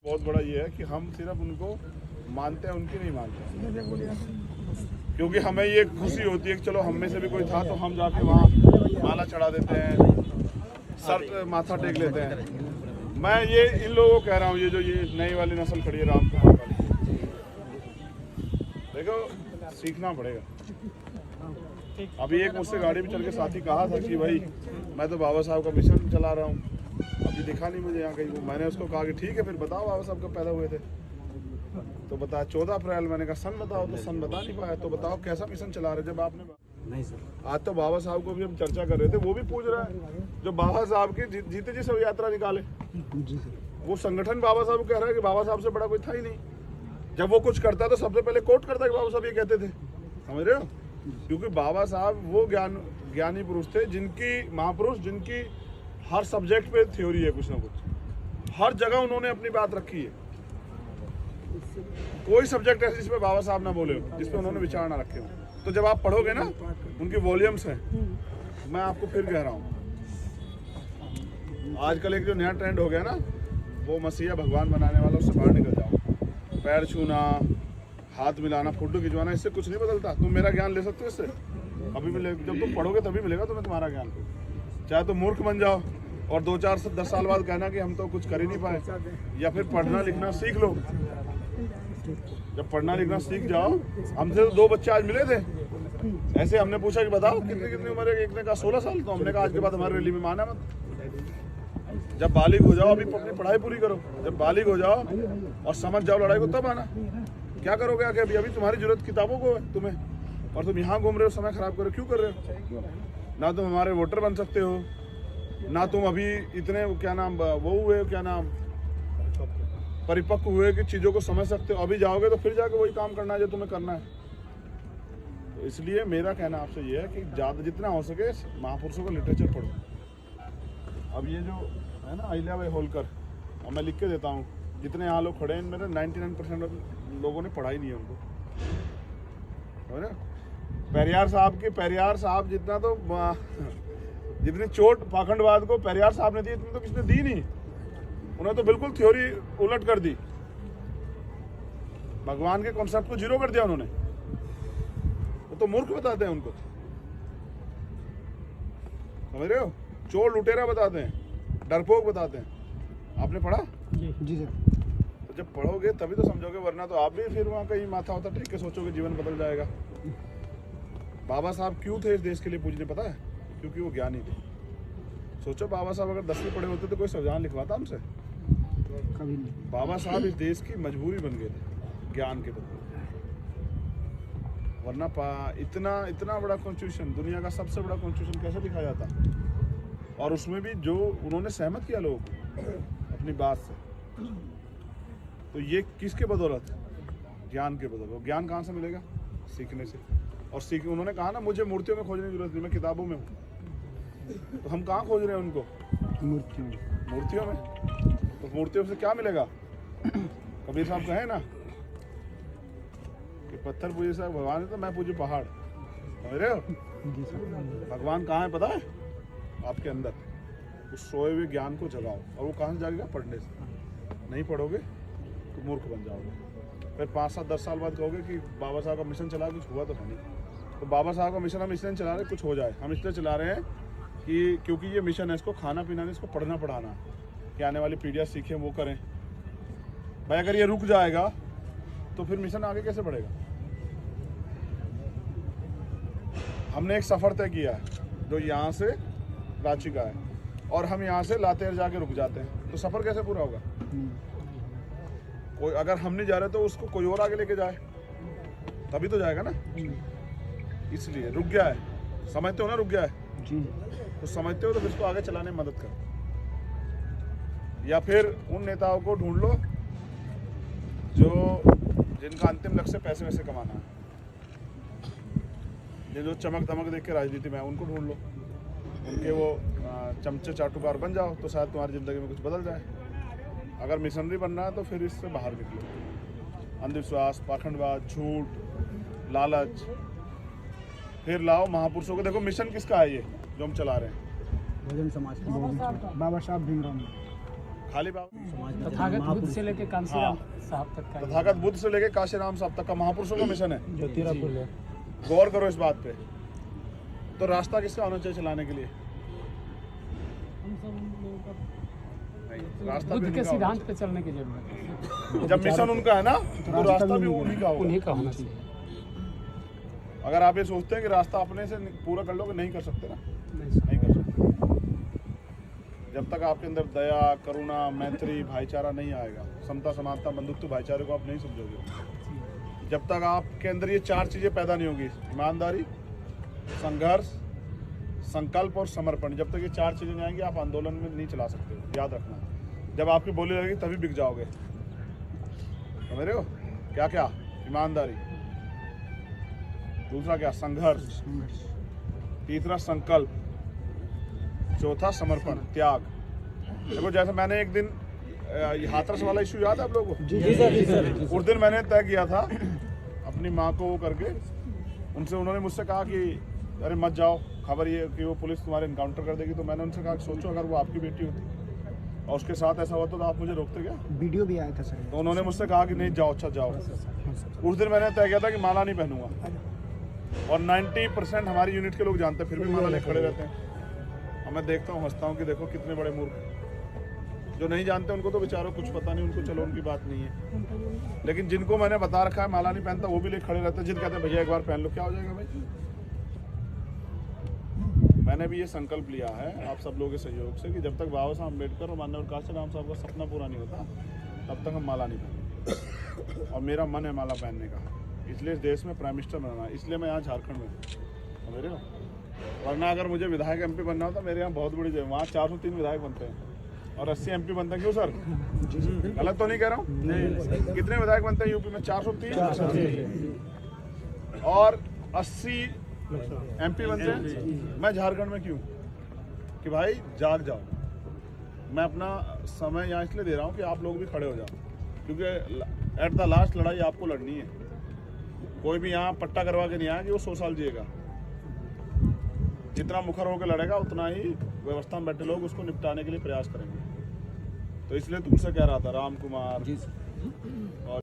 बहुत बड़ा ये है कि हम सिर्फ उनको मानते हैं, उनकी नहीं मानते, क्योंकि हमें ये खुशी होती है कि चलो हम में से भी कोई था तो हम जाके वहाँ माला चढ़ा देते हैं, सर माथा टेक लेते हैं। मैं ये इन लोगों को कह रहा हूँ, ये जो ये नई वाली नस्ल खड़ी है राम कुमार वाली, देखो सीखना पड़ेगा। अभी एक मुझसे गाड़ी में चल के साथी कहा था कि भाई मैं तो बाबा साहब का मिशन चला रहा हूँ, अभी दिखा नहीं मुझे यहाँ कहीं। मैंने उसको कहा कि ठीक है फिर बताओ बाबा साहब कब पैदा हुए थे, तो बताया 14 अप्रैल। मैंने कहा सन बताओ, तो सन बता नहीं पाया। तो बताओ कैसा मिशन चला रहे जब आपने नहीं सर। आज तो बाबा साहब को भी हम चर्चा कर रहे थे, वो भी पूछ रहा है जो बाबा साहब की जीते जी सब यात्रा निकाले, वो संगठन बाबा साहब कह रहा है कि बाबा साहब से बड़ा कोई था ही नहीं। जब वो कुछ करता तो सबसे पहले कोट करता कि बाबा साहब ये कहते थे, समझ रहे हो? क्योंकि बाबा साहब वो ज्ञानी पुरुष थे, जिनकी महापुरुष, जिनकी हर सब्जेक्ट पे थ्योरी है, कुछ ना कुछ हर जगह उन्होंने अपनी बात रखी है। कोई सब्जेक्ट ऐसे जिसमें बाबा साहब ना बोले हो, जिसपे उन्होंने विचार ना रखे हो। तो जब आप पढ़ोगे ना, उनकी वॉल्यूम्स हैं। मैं आपको फिर कह रहा हूँ, आजकल एक जो नया ट्रेंड हो गया ना, वो मसीहा भगवान बनाने वाला, उससे बाहर निकल जाओ। पैर छूना, हाथ मिलाना, फोटो खिंचवाना, इससे कुछ नहीं बदलता। तुम मेरा ज्ञान ले सकते हो इससे, अभी मिले, जब तुम पढ़ोगे तभी मिलेगा तुम्हें तुम्हारा ज्ञान। चाहे तो मूर्ख बन जाओ और 2-4-10 साल बाद कहना कि हम तो कुछ कर ही नहीं पाए, या फिर पढ़ना लिखना सीख लो। जब पढ़ना लिखना सीख जाओ, हमसे तो 2 बच्चे आज मिले थे, ऐसे हमने पूछा कि बताओ कितनी उम्र है, एक ने कहा 16 साल, तो हमने कहा आज के बाद हमारे रैली में माना मत। जब बालिग हो जाओ, अभी अपनी पढ़ाई पूरी करो, जब बालिग हो जाओ और समझ जाओ लड़ाई को, तब आना। क्या करोगे आगे? अभी तुम्हारी जरूरत किताबों को है तुम्हें, और तुम यहाँ घूम रहे हो, समय खराब कर रहे हो। क्यों कर रहे हो? ना तुम हमारे वोटर बन सकते हो, ना तुम अभी इतने क्या नाम वो हुए, क्या नाम परिपक्व हुए कि चीज़ों को समझ सकते हो। अभी जाओगे तो फिर जाके वही काम करना है जो तुम्हें करना है। तो इसलिए मेरा कहना आपसे ये है कि ज़्यादा जितना हो सके महापुरुषों का लिटरेचर पढ़ो। अब ये जो है ना अहिल्याबाई होलकर, और मैं लिख के देता हूँ, जितने यहाँ लोग खड़े हैं इनमें 99% लोगों ने पढ़ा ही नहीं है उनको, है ना? पेरियार साहब जितना तो जितनी चोट पाखंडवाद को पेरियार साहब ने दी, इतनी तो किसने दी नहीं। उन्होंने तो बिल्कुल थ्योरी उलट कर दी, भगवान के कॉन्सेप्ट को जीरो कर दिया उन्होंने। वो तो मूर्ख बताते हैं उनको, समझ रहे हो? चोर लुटेरा बताते हैं, डरपोक बताते हैं। आपने पढ़ा? जी सर। तो जब पढ़ोगे तभी तो समझोगे, वरना तो आप भी फिर वहाँ कहीं माथा वाथा टेक के सोचोगे जीवन बदल जाएगा। बाबा साहब क्यों थे इस देश के लिए पूजने, पता है? क्योंकि वो ज्ञानी थे। सोचो बाबा साहब अगर 10वीं पढ़े होते तो कोई संविधान लिखवाता हमसे? कभी नहीं। बाबा साहब इस देश की मजबूरी बन गए थे ज्ञान के बदले, वरना इतना बड़ा कॉन्स्टिट्यूशन, दुनिया का सबसे बड़ा कॉन्स्टिट्यूशन कैसे लिखा जाता? और उसमें भी जो उन्होंने सहमत किया लोगों को अपनी बात से, तो ये किसके बदौलत? ज्ञान के बदौलत। ज्ञान कहाँ से मिलेगा? सीखने से। और उन्होंने कहा ना, मुझे मूर्तियों में खोजने की जरूरत नहीं, मैं किताबों में हूँ। तो हम कहाँ खोज रहे हैं उनको? मूर्तियों में। तो मूर्तियों से क्या मिलेगा? कबीर साहब कहे ना कि पत्थर पूजे साहब भगवान है तो मैं पूजू पहाड़, समझ रहे हो? भगवान कहाँ है पता है? आपके अंदर। उस सोए हुए ज्ञान को जगाओ, और वो कहाँ से जागेगा? पढ़ने से। नहीं पढ़ोगे तो मूर्ख बन जाओगे। फिर 5-7-10 साल बाद कहोगे कि बाबा साहब का मिशन चला, कुछ हुआ तो है नहीं। तो बाबा साहब का मिशन हम इसलिए चला रहे कुछ हो जाए। हम इसलिए चला रहे हैं कि क्योंकि ये मिशन है, इसको खाना पीना नहीं, इसको पढ़ना पढ़ाना, कि आने वाली पीढ़ियाँ सीखें, वो करें। भाई अगर ये रुक जाएगा तो फिर मिशन आगे कैसे बढ़ेगा? हमने एक सफ़र तय किया है जो यहाँ से रांची का है, और हम यहाँ से लातेर जाके रुक जाते हैं, तो सफ़र कैसे पूरा होगा? कोई अगर हम नहीं जा रहे तो उसको कोई और आगे लेके जाए, तभी तो जाएगा ना। इसलिए रुक गया है, समझते हो ना, रुक गया है जी। तो समझते हो तो इसको आगे चलाने में मदद करो, या फिर उन नेताओं को ढूंढ लो जिनका अंतिम लक्ष्य पैसे वैसे कमाना है, जो चमक दमक देख के राजनीति में है, उनको ढूंढ लो। उनके वो चमचे चाटुकार बन जाओ, तो शायद तुम्हारी ज़िंदगी में कुछ बदल जाए। अगर मिशनरी बनना है तो फिर इससे बाहर निकलो। अंधविश्वास, पाखंडवाद, झूठ, लालच, फिर लाओ महापुरुषों को। देखो मिशन किसका है ये जो हम चला रहे हैं? बहुजन समाज, बाबा साहब भीमराव। खाली बाबा तथागत बुद्ध से लेके कांसीराम साहब तक का तथागत बुद्ध से लेके काशीराम साहब तक का महापुरुषों का मिशन है। ज्योतिरापुर है। गौर करो इस बात पे। तो रास्ता किसका होना चाहिए चलाने के लिए? नहीं, रास्ता बुद्ध के सिद्धांत पे चलने की जरूरत है। जब मिशन उनका है ना तो रास्ता भी उन्हीं का होगा। उन्हीं का होना चाहिए। अगर आप ये सोचते हैं कि रास्ता अपने से पूरा कर लोगे, नहीं कर सकते ना, नहीं नहीं कर सकते। जब तक आपके अंदर दया, करुणा, मैत्री, भाईचारा नहीं आएगा, समता, समानता, बंधुत्व, भाईचारे को आप नहीं समझोगे। जब तक आपके अंदर ये 4 चीजें पैदा नहीं होगी, ईमानदारी, संघर्ष, संकल्प और समर्पण, जब तक ये 4 चीजें नहीं आएंगी आप आंदोलन में नहीं चला सकते हो। याद रखना, जब आपकी बोली लगेगी तभी बिक जाओगे। समझ रहे हो? क्या क्या? ईमानदारी, दूसरा क्या? संघर्ष, तीसरा संकल्प, चौथा समर्पण, त्याग। देखो जैसे मैंने एक दिन हाथरस वाला इशू याद है आप लोगों को? जी सर। उस दिन मैंने तय किया था अपनी माँ को वो करके, उनसे उन्होंने मुझसे कहा कि अरे मत जाओ, खबर ये कि वो पुलिस तुम्हारे इनकाउंटर कर देगी। तो मैंने उनसे कहा कि सोचो अगर वो आपकी बेटी होती और उसके साथ ऐसा होता तो आप मुझे रोकते क्या? वीडियो भी आया था सर। तो उन्होंने मुझसे कहा कि नहीं जाओ, अच्छा जाओ। उस दिन मैंने तय किया था कि माला नहीं पहनूंगा। और 90% हमारी यूनिट के लोग जानते हैं, फिर भी माला ले खड़े रहते हैं। और मैं देखता हूँ, हंसता हूँ कि देखो कितने बड़े मूर्ख। जो नहीं जानते उनको तो बेचारों कुछ पता नहीं, उनको चलो उनकी बात नहीं है। लेकिन जिनको मैंने बता रखा है माला नहीं पहनता, वो भी ले खड़े रहते हैं। जिद कहते हैं भैया एक बार पहन लो, क्या हो जाएगा भाई? मैंने भी ये संकल्प लिया है आप सब लोगों के सहयोग से कि जब तक बाबा साहब अम्बेडकर और माननीय काशीराम साहब का सपना पूरा नहीं होता तब तक हम माला नहीं पहनेंगे। और मेरा मन है माला पहनने का, इसलिए इस देश में प्राइम मिनिस्टर बनना है, इसलिए मैं यहाँ झारखंड में हूँ। समझ रहे हो? वरना अगर मुझे विधायक MP बनना होता, मेरे यहाँ बहुत बड़ी जगह, वहाँ 403 विधायक बनते हैं और 80 MP बनते हैं। क्यों सर? गलत तो नहीं कह रहा हूँ? कितने विधायक बनते हैं यूपी में? 403 और 80 MP बनते हैं। मैं झारखंड में क्यों? कि भाई जाग जाओ। मैं अपना समय यहाँ इसलिए दे रहा हूँ कि आप लोग भी खड़े हो जाओ, क्योंकि एट द लास्ट लड़ाई आपको लड़नी है। कोई भी यहाँ पट्टा करवा के नहीं आया कि वो 100 साल जिएगा। जितना मुखर होकर लड़ेगा उतना ही व्यवस्था में बैठे लोग उसको निपटाने के लिए प्रयास करेंगे। तो इसलिए तुमसे कह रहा था राम कुमार और